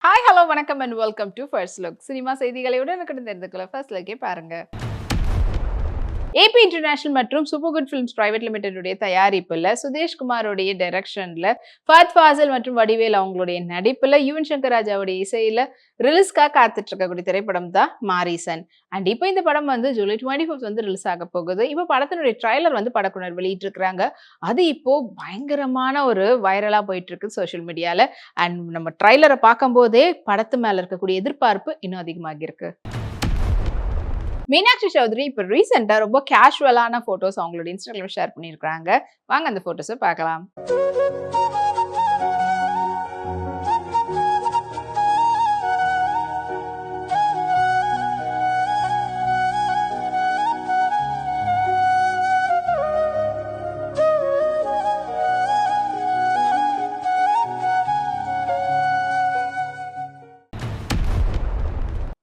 Hi hello வணக்கம் and welcome to first look. Cinema செய்திகளை உடனுக்குடன் தெரிந்து கொள்ள ஃபர்ஸ்ட் லுக்கே பாருங்க. ஏபி இன்டர்நேஷனல் மற்றும் சூப்பர் குட் ஃபிலிம்ஸ் பிரைவேட் லிமிடெடுடைய தயாரிப்புல சுதேஷ் குமாரோடைய டைரக்ஷன்ல ஃபஹத் ஃபாசில் மற்றும் வடிவேல் அவங்களுடைய நடிப்புல யுவன் சங்கர் ராஜாவுடைய இசையில ரிலீஸ்க்காக காத்துட்டு இருக்கக்கூடிய திரைப்படம் தான் மாரீசன். அண்ட் இப்போ இந்த படம் வந்து ஜூலை 25 வந்து ரிலீஸ் ஆக போகுது. இப்போ படத்தினுடைய ட்ரைலர் வந்து படக்குனர் வெளியிட்டு இருக்காங்க. அது இப்போ பயங்கரமான ஒரு வைரலா போயிட்டு இருக்கு சோஷியல் மீடியால. அண்ட் நம்ம ட்ரைலரை பார்க்கும் போதே படத்து மேல இருக்கக்கூடிய எதிர்பார்ப்பு இன்னும் அதிகமாகி இருக்கு. மீனாட்சி சௌத்ரி இப்ப ரீசெண்டா ரொம்ப கேஷுவலான போட்டோஸ் அவங்களோட இன்ஸ்டாகிராம் ஷேர் பண்ணியிருக்காங்க. வாங்க அந்த போட்டோஸை பார்க்கலாம்.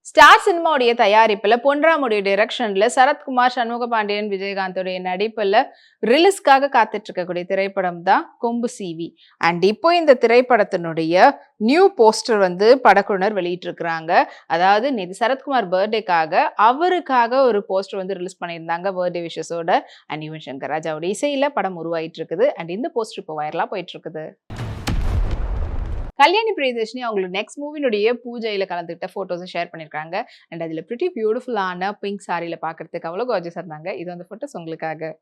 ஸ்டார் சினிமாவுடைய தயாரிப்புல பொன்ராமுடைய டைரக்ஷன்ல சரத்குமார், சண்முக பாண்டியன், விஜயகாந்தோடைய நடிப்புல ரிலீஸ்க்காக காத்துட்டு இருக்கக்கூடிய திரைப்படம் தான் கொம்பு சிவி. அண்ட் இப்போ இந்த திரைப்படத்தினுடைய நியூ போஸ்டர் வந்து படக்குழுவினர் வெளியிட்டிருக்கிறாங்க. அதாவது நேற்று சரத்குமார் பர்த்டேக்காக அவருக்காக ஒரு போஸ்டர் வந்து ரிலீஸ் பண்ணியிருந்தாங்க பர்த்டே விஷஸோட. அண்ட் யுவன் சங்கர் ராஜாவோட இசையில படம் உருவாயிட்டு இருக்குது. அண்ட் இந்த போஸ்டர் இப்போ வைரலா போயிட்டு இருக்குது. கல்யாணி பிரியதர்ஷினி அவங்களோட நெக்ஸ்ட் மூவினுடைய பூஜையில கலந்துக்கிட்ட போட்டோஸை ஷேர் பண்ணியிருக்காங்க. அண்ட் அதில் பிரிட்டி பியூட்டிஃபுல்லான பிங்க் சாரியில பார்க்கறதுக்கு அவ்வளோ கார்ஜியஸாக இருந்தாங்க. இது அந்த போட்டோஸ் உங்களுக்காக.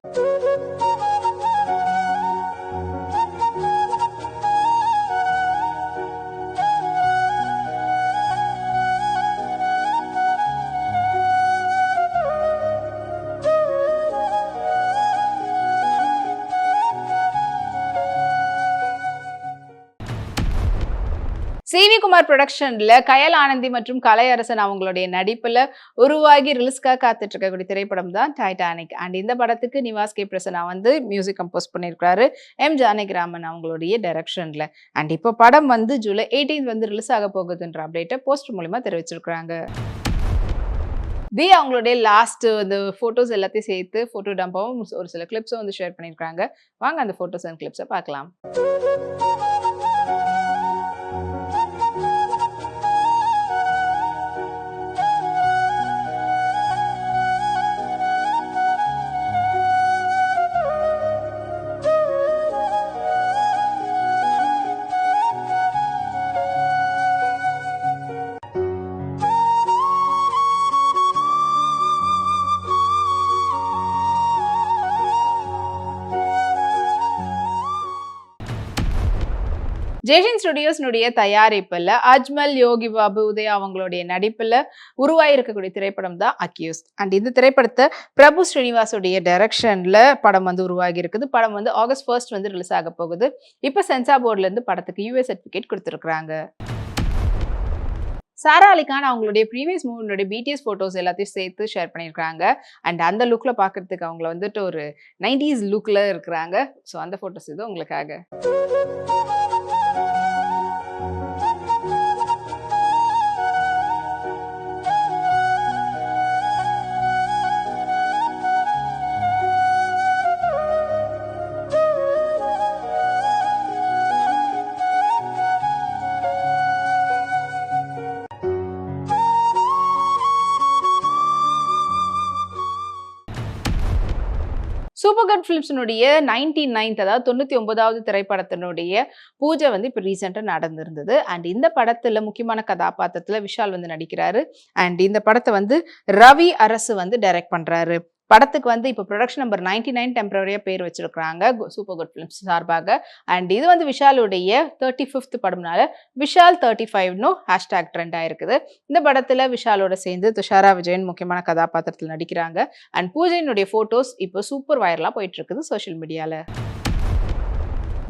சிவி குமார் புரொடக்ஷன்ல கயல் ஆனந்தி மற்றும் கலையரசன் அவங்களுடைய நடிப்புல உருவாகி ரிலீஸ்க்காக காத்துட்டு இருக்கக்கூடிய திரைப்படம் தான் டைட்டானிக். அண்ட் இந்த படத்துக்கு நிவாஸ் கே பிரசன்னா வந்து மியூசிக் கம்போஸ் பண்ணியிருக்காரு எம் ஜானகிராமன் அவங்களுடைய டைரக்ஷன்ல. அண்ட் இப்போ படம் வந்து ஜூலை 18 வந்து ரிலீஸ் ஆக போகுதுன்ற அப்டேட்டை போஸ்டர் மூலமா தெரிவிச்சிருக்காங்க. அவங்களுடைய லாஸ்ட் இந்த போட்டோஸ் எல்லாத்தையும் சேர்த்து போட்டோ டம்பாவும் ஒரு சில கிளிப்ஸும் வந்து ஷேர் பண்ணியிருக்காங்க. வாங்க அந்த போட்டோஸ் அண்ட் கிளிப்ஸை பார்க்கலாம். ஜெய்ஹிந்த் ஸ்டுடியோஸ்னுடைய தயாரிப்புல அஜ்மல், யோகி பாபு, உதயா அவங்களுடைய நடிப்புல உருவாயிருக்கக்கூடிய திரைப்படம் தான் அக்யூஸ். அண்ட் இந்த திரைப்படத்தை பிரபு ஸ்ரீனிவாசுடைய டைரக்ஷன்ல படம் வந்து உருவாகி இருக்குது. படம் வந்து ஆகஸ்ட் 1 வந்து ரிலீஸ் ஆக போகுது. இப்ப சென்சார் போர்ட்ல இருந்து படத்துக்கு யூஎஸ் சர்டிபிகேட் கொடுத்திருக்காங்க. சாரா அலிகான் அவங்களுடைய ப்ரீவியஸ் மூவினுடைய பிடிஎஸ் போட்டோஸ் எல்லாத்தையும் சேர்த்து ஷேர் பண்ணியிருக்காங்க. அண்ட் அந்த லுக்ல பாக்குறதுக்கு அவங்க வந்துட்டு ஒரு 90s லுக்ல இருக்கிறாங்க. ஸோ அந்த போட்டோஸ் இது உங்களுக்காக. சூப்பர் குட் ஃபிலிம்ஸினுடைய 99th அதாவது 99வது திரைப்படத்தினுடைய பூஜை வந்து இப்போ ரீசெண்டாக நடந்திருந்தது. அண்ட் இந்த படத்தில் முக்கியமான கதாபாத்திரத்தில் விஷால் வந்து நடிக்கிறாரு. அண்ட் இந்த படத்தை வந்து ரவி அரசு வந்து டைரக்ட் பண்ணுறாரு. படத்துக்கு வந்து இப்போ ப்ரொடக்ஷன் நம்பர் 99 டெம்பரரியாக பேர் வச்சிருக்கிறாங்க சூப்பர் குட் ஃபிலிம்ஸ் சார்பாக. அண்ட் இது வந்து விஷாலுடைய 35th படம்னால விஷால் 35ன்னு ஹேஷ்டாக் ட்ரெண்ட் ஆயிருக்குது. இந்த படத்தில் விஷாலோட சேர்ந்து துஷாரா விஜயன் முக்கியமான கதாபாத்திரத்தில் நடிக்கிறாங்க. அண்ட் பூஜையினுடைய ஃபோட்டோஸ் இப்போ சூப்பர் வைரலாக போயிட்டு இருக்குது சோஷியல் மீடியாவில்.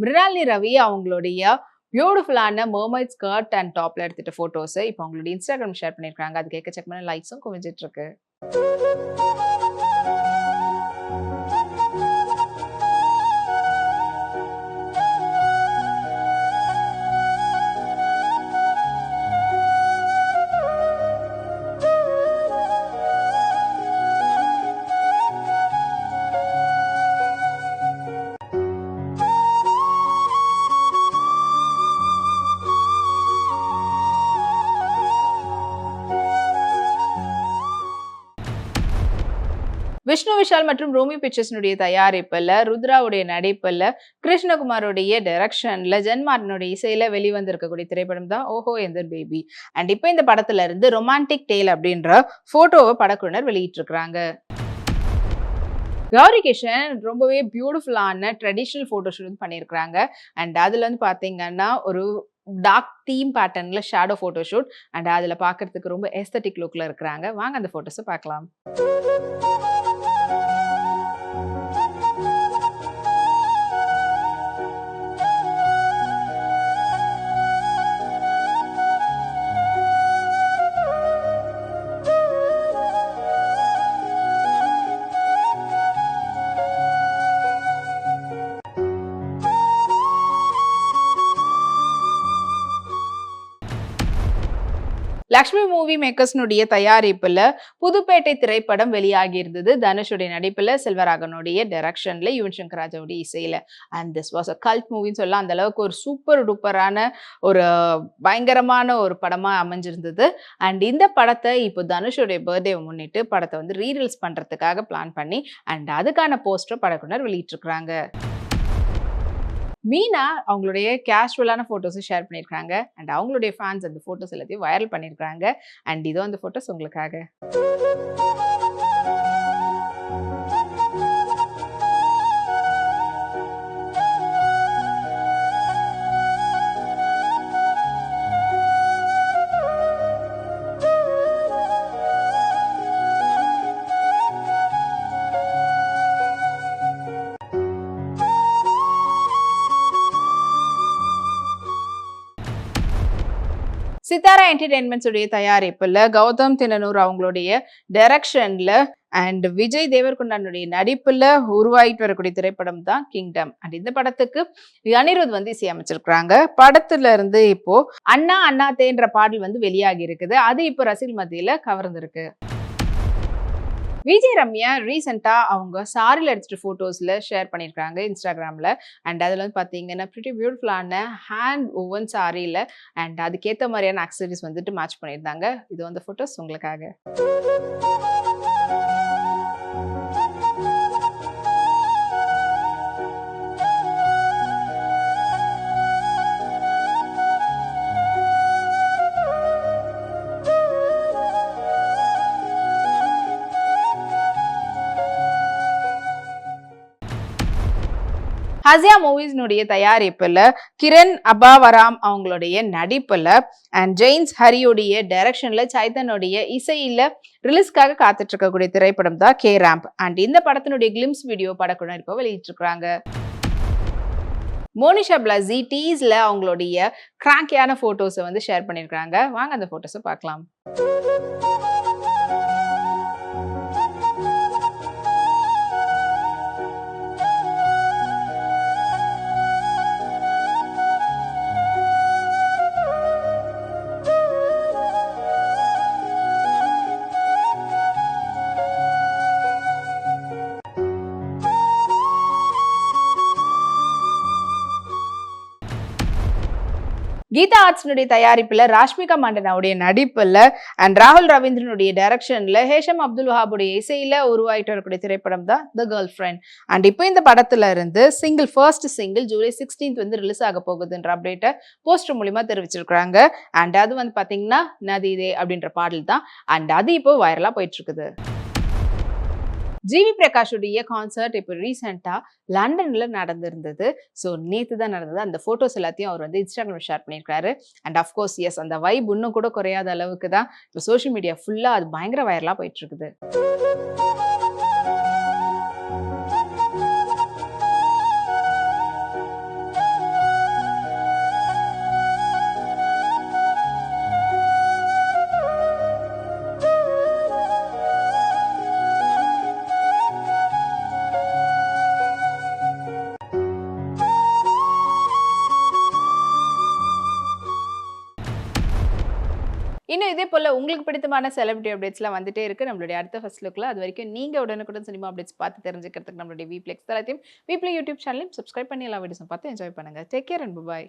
மிருனாலினி ரவி அவங்களுடைய பியூட்டிஃபுல்லான மர்மைட் ஸ்கர்ட் அண்ட் டாப்ல எடுத்துட்ட ஃபோட்டோஸை இப்போ அவங்களுடைய இன்ஸ்டாகிராம் ஷேர் பண்ணியிருக்காங்க. அது எக்கச்சக்கமான லைக்ஸும் குவிஞ்சிட்டு இருக்கு. விஷ்ணு விஷால் மற்றும் ரூமி பிக்சர்ஸ்னுடைய தயாரிப்புல, ருத்ராவுடைய நடிப்புல, கிருஷ்ணகுமாரோடைய டைரக்ஷன்ல, ஜென்மார்டினுடைய இசையில வெளிவந்திருக்கக்கூடிய திரைப்படம் தான் ஓஹோ எந்தர் பேபி. அண்ட் இப்ப இந்த படத்துல இருந்து ரொமான்டிக் டேல் அப்படின்ற போட்டோவை படக்குழுவினர் வெளியிட்டிருக்கிறாங்க. கௌரி கிஷன் ரொம்பவே பியூட்டிஃபுல்லான ட்ரெடிஷ்னல் ஃபோட்டோஷூட் வந்து பண்ணியிருக்கிறாங்க. அண்ட் அதுல வந்து பார்த்தீங்கன்னா, ஒரு டார்க் தீம் பேட்டர்ன்ல ஷேடோ ஃபோட்டோஷூட். அண்ட் அதுல பார்க்கறதுக்கு ரொம்ப எஸ்தெட்டிக் லுக்ல இருக்கிறாங்க. வாங்க அந்த ஃபோட்டோஸ பார்க்கலாம். லக்ஷ்மி மூவி மேக்கர்ஸ்னுடைய தயாரிப்புல புதுப்பேட்டை திரைப்படம் வெளியாகி இருந்தது. தனுஷுடைய நடிப்புல, செல்வராகவனுடைய டைரக்ஷன்ல, யுவன் சங்கர் ராஜாவுடைய இசையில. And this was a cult மூவின்னு சொல்லலாம். அந்த அளவுக்கு ஒரு சூப்பர் டூப்பரான ஒரு பயங்கரமான ஒரு படமா அமைஞ்சிருந்தது. அண்ட் இந்த படத்தை இப்போ தனுஷுடைய பர்த்டேவை முன்னிட்டு படத்தை வந்து ரீரிலீஸ் பண்றதுக்காக பிளான் பண்ணி அண்ட் அதுக்கான போஸ்டர் படக்குழுவினர் வெளியிட்டிருக்கிறாங்க. மீனா அவங்களுடைய கேஷுவலான ஃபோட்டோஸை ஷேர் பண்ணியிருக்காங்க. அண்ட் அவங்களுடைய ஃபேன்ஸ் அந்த ஃபோட்டோஸ் எல்லாத்தையும் வைரல் பண்ணியிருக்காங்க. அண்ட் இதோ அந்த ஃபோட்டோஸ் உங்களுக்காக. சித்தாரா என்டர்டெயின்மெண்ட்ஸ் உடைய தயாரிப்புல, கௌதம் தின்னனூர் அவங்களுடைய டைரக்ஷன்ல அண்ட் விஜய் தேவர்கொண்டானுடைய நடிப்புல உருவாயிட்டு வரக்கூடிய திரைப்படம் தான் கிங்டம். அண்ட் இந்த படத்துக்கு அனிருத் வந்து இசையமைச்சிருக்கிறாங்க. படத்துல இருந்து இப்போ அண்ணா அண்ணாத்தேன்ற பாடல் வந்து வெளியாகி இருக்குது. அது இப்போ ரசிகர் மத்தியில கவர்ந்திருக்கு. விஜய் ரம்யா ரீசெண்டா அவங்க சாரியில் எடுத்துட்டு போட்டோஸ்ல ஷேர் பண்ணியிருக்காங்க இன்ஸ்டாகிராம்ல. அண்ட் அதுல வந்து பாத்தீங்கன்னா பிரிட்டி பியூட்டிஃபுல்லான ஹேண்ட் ஓவன் சாரியில அண்ட் அதுக்கேற்ற மாதிரியான அக்சசரிஸ் வந்துட்டு மேட்ச் பண்ணியிருந்தாங்க. இது வந்து போட்டோஸ் உங்களுக்காக. ஹசியா மூவிஸ்னுடைய தயாரிப்புல, கிரண் அபாவராம் அவங்களுடைய நடிப்புல அண்ட் ஜெயின்ஸ் ஹரியுடைய டைரக்ஷன்ல, சைத்தனுடைய இசையில ரிலீஸ்க்காக காத்துட்டு இருக்கக்கூடிய திரைப்படம் தான் கே ரேம்ப். அண்ட் இந்த படத்தினுடைய கிளிம்ஸ் வீடியோ படக்குழுவினர் இப்போ வெளியிட்டிருக்கிறாங்க. மோனிஷா பிளஸி டீஸ்ல அவங்களுடைய கிராங்கியான போட்டோஸை வந்து ஷேர் பண்ணியிருக்காங்க. வாங்க அந்த போட்டோஸை பார்க்கலாம். கீதா ஆர்ட்ஸ்னுடைய தயாரிப்புல, ராஷ்மிகா மண்டனாவுடைய நடிப்புல அண்ட் ராகுல் ரவீந்திரனுடைய டைரக்ஷன்ல, ஹேஷம் அப்துல் வஹாபுடைய இசையில உருவாயிட்டு வரக்கூடிய திரைப்படம் தான் தி கேர்ள் ஃப்ரெண்ட். அண்ட் இப்போ இந்த படத்துல இருந்து ஃபர்ஸ்ட் சிங்கிள் ஜூலை 16 வந்து ரிலீஸ் ஆக போகுதுன்ற அப்டேட்டை போஸ்டர் மூலியமா தெரிவிச்சிருக்காங்க. அண்ட் அது வந்து பாத்தீங்கன்னா நதிதே அப்படின்ற பாடல் தான். அண்ட் அது இப்போ வைரலா போயிட்டு இருக்குது. ஜிவி பிரகாஷுடைய கான்சர்ட் இப்போ ரீசெண்டா லண்டன்ல நடந்திருந்தது. ஸோ நேத்து தான் நடந்தது. அந்த போட்டோஸ் எல்லாத்தையும் அவர் வந்து இன்ஸ்டாகிராம் ஷேர் பண்ணியிருக்காரு. அண்ட் அஃப்கோர்ஸ் எஸ், அந்த வைப் இன்னும் கூட குறையாத அளவுக்கு தான் இப்போ சோஷியல் மீடியா ஃபுல்லா அது பயங்கர வைரலா போயிட்டு இருக்குது. இன்னும் இதே போல உங்களுக்கு பிடித்தமான செலிபிரிட்டி அப்டேட்ஸ்லாம் வந்துட்டே இருக்கு நம்மளுடைய அடுத்த ஃபர்ஸ்ட் லுக்ல. அது வரைக்கும் நீங்க உடனுக்குடன் சினிமா அப்டேட்ஸ் பார்த்து தெரிஞ்சுக்கிறதுக்கு நம்மளுடைய விப்ளெக்ஸ் எல்லாத்தையும் விப்ளே யூடியூப் சேனலையும் சப்ஸ்கிரைப் பண்ணி எல்லா வீடியோஸும் பார்த்து என்ஜாய் பண்ணுங்க. Take care and by.